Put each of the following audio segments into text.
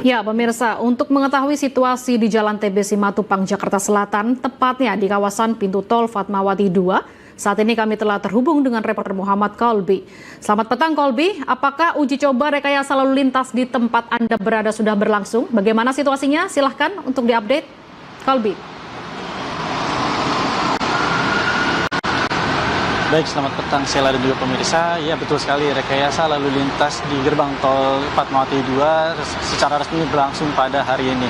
Ya, pemirsa, untuk mengetahui situasi di Jalan TB Simatupang, Jakarta Selatan, tepatnya di kawasan pintu tol Fatmawati 2, saat ini kami telah terhubung dengan reporter Muhammad Kolbi. Selamat petang, Kolbi. Apakah uji coba rekayasa lalu lintas di tempat Anda berada sudah berlangsung? Bagaimana situasinya? Silahkan untuk diupdate, Kolbi. Baik, selamat petang Sheila dan juga pemirsa. Ya, betul sekali, rekayasa lalu lintas di gerbang tol Fatmawati 2 secara resmi berlangsung pada hari ini.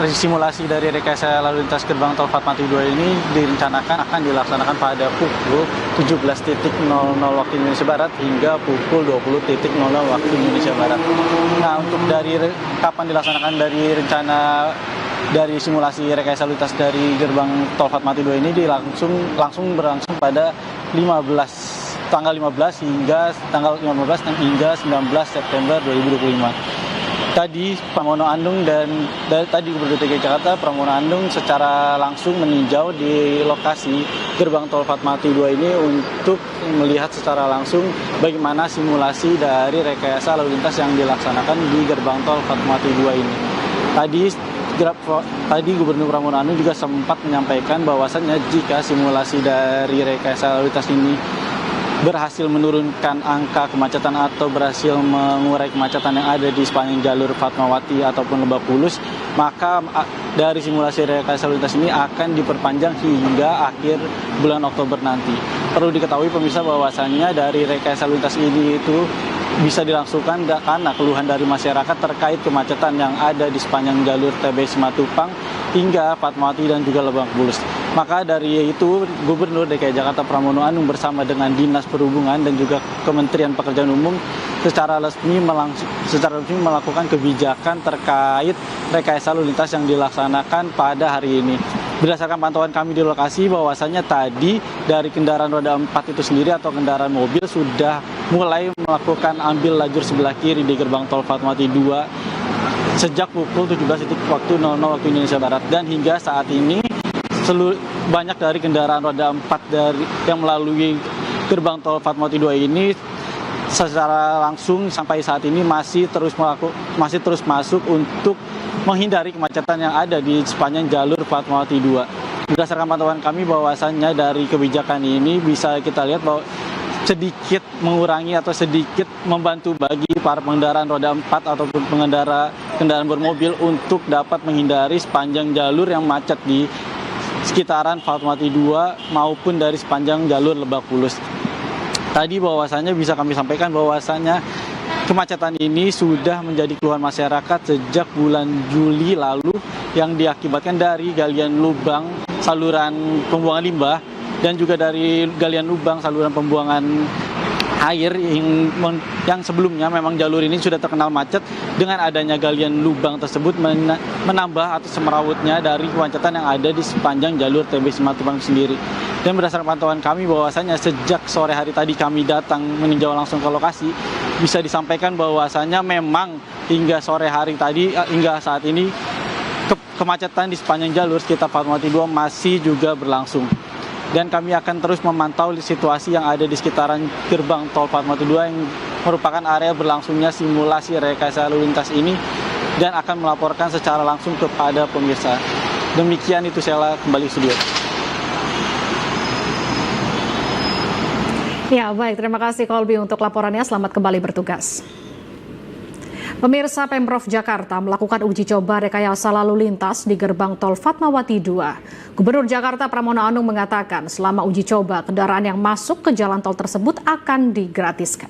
Simulasi dari rekayasa lalu lintas gerbang tol Fatmawati 2 ini direncanakan akan dilaksanakan pada pukul 17.00 waktu Indonesia Barat hingga pukul 20.00 waktu Indonesia Barat. Nah, untuk dari kapan dilaksanakan dari simulasi rekayasa lalu lintas dari gerbang tol Fatmawati 2 ini langsung berlangsung pada tanggal 15 hingga 19 September 2025. Tadi Pramono Anung tadi Gubernur DKI Jakarta Pramono Anung secara langsung meninjau di lokasi gerbang tol Fatmawati 2 ini untuk melihat secara langsung bagaimana simulasi dari rekayasa lalu lintas yang dilaksanakan di gerbang tol Fatmawati 2 ini. Tadi Gubernur Pramono Anung juga sempat menyampaikan bahwasannya jika simulasi dari rekayasa lalu lintas ini berhasil menurunkan angka kemacetan atau berhasil mengurai kemacetan yang ada di sepanjang jalur Fatmawati ataupun Lebak Bulus, maka dari simulasi rekayasa lalu lintas ini akan diperpanjang hingga akhir bulan Oktober nanti. Perlu diketahui pemirsa bahwasannya dari rekayasa lalu lintas ini itu bisa dilangsungkan karena keluhan dari masyarakat terkait kemacetan yang ada di sepanjang jalur TB Simatupang hingga Fatmawati dan juga Lebak Bulus. Maka dari itu Gubernur DKI Jakarta Pramono Anung bersama dengan Dinas Perhubungan dan juga Kementerian Pekerjaan Umum secara resmi melakukan kebijakan terkait rekayasa lalu lintas yang dilaksanakan pada hari ini. Berdasarkan pantauan kami di lokasi bahwasannya tadi dari kendaraan roda 4 itu sendiri atau kendaraan mobil sudah mulai melakukan ambil lajur sebelah kiri di gerbang tol Fatmawati 2 sejak pukul 17.00 waktu Indonesia Barat, dan hingga saat ini banyak dari kendaraan roda 4 yang melalui gerbang tol Fatmawati 2 ini secara langsung sampai saat ini masih terus masuk untuk menghindari kemacetan yang ada di sepanjang jalur Fatmawati 2. Berdasarkan pantauan kami bahwasannya dari kebijakan ini bisa kita lihat bahwa sedikit mengurangi atau sedikit membantu bagi para pengendaraan roda 4 ataupun pengendara kendaraan bermobil untuk dapat menghindari sepanjang jalur yang macet di sekitaran Fatmawati 2 maupun dari sepanjang jalur Lebak Bulus. Tadi bahwasannya bisa kami sampaikan bahwasannya kemacetan ini sudah menjadi keluhan masyarakat sejak bulan Juli lalu yang diakibatkan dari galian lubang saluran pembuangan limbah dan juga dari galian lubang saluran pembuangan air yang sebelumnya memang jalur ini sudah terkenal macet. Dengan adanya galian lubang tersebut menambah atau semerawutnya dari kemacetan yang ada di sepanjang jalur TB Simatupang sendiri. Dan berdasarkan pantauan kami bahwasanya sejak sore hari tadi kami datang meninjau langsung ke lokasi, bisa disampaikan bahwasanya memang hingga sore hari tadi hingga saat ini kemacetan di sepanjang jalur sekitar Fatmawati 2 masih juga berlangsung. Dan kami akan terus memantau situasi yang ada di sekitaran gerbang tol Fatmawati 2 yang merupakan area berlangsungnya simulasi rekayasa lalu lintas ini dan akan melaporkan secara langsung kepada pemirsa. Demikian itu Sheila, kembali studio. Ya, baik. Terima kasih Kolbi untuk laporannya. Selamat kembali bertugas. Pemirsa, Pemprov Jakarta melakukan uji coba rekayasa lalu lintas di gerbang tol Fatmawati 2. Gubernur Jakarta Pramono Anung mengatakan selama uji coba kendaraan yang masuk ke jalan tol tersebut akan digratiskan.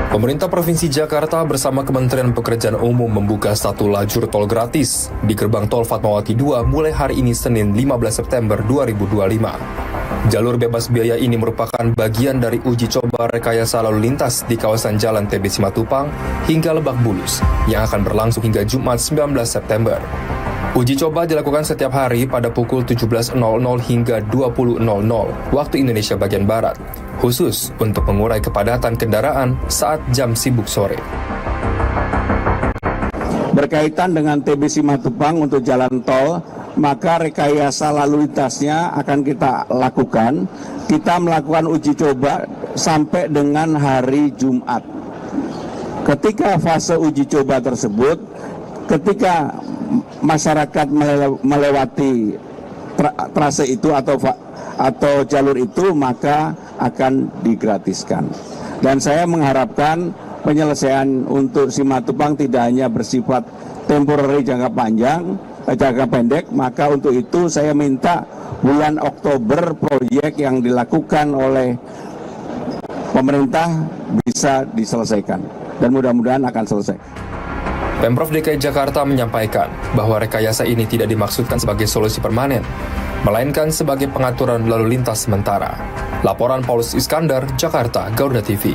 Pemerintah Provinsi Jakarta bersama Kementerian Pekerjaan Umum membuka satu lajur tol gratis di gerbang tol Fatmawati 2 mulai hari ini Senin 15 September 2025. Jalur bebas biaya ini merupakan bagian dari uji coba rekayasa lalu lintas di kawasan Jalan TB Simatupang hingga Lebak Bulus yang akan berlangsung hingga Jumat 19 September. Uji coba dilakukan setiap hari pada pukul 17.00 hingga 20.00 waktu Indonesia bagian Barat, khusus untuk mengurai kepadatan kendaraan saat jam sibuk sore. Berkaitan dengan TB Simatupang untuk jalan tol, maka rekayasa lalu lintasnya akan kita lakukan. Kita melakukan uji coba sampai dengan hari Jumat. Ketika fase uji coba tersebut, ketika masyarakat melewati trase itu atau jalur itu, maka akan digratiskan. Dan saya mengharapkan penyelesaian untuk Simatupang tidak hanya bersifat temporary jangka pendek, maka untuk itu saya minta bulan Oktober proyek yang dilakukan oleh pemerintah bisa diselesaikan dan mudah-mudahan akan selesai. Pemprov DKI Jakarta menyampaikan bahwa rekayasa ini tidak dimaksudkan sebagai solusi permanen, melainkan sebagai pengaturan lalu lintas sementara. Laporan Paulus Iskandar, Jakarta, Garuda TV.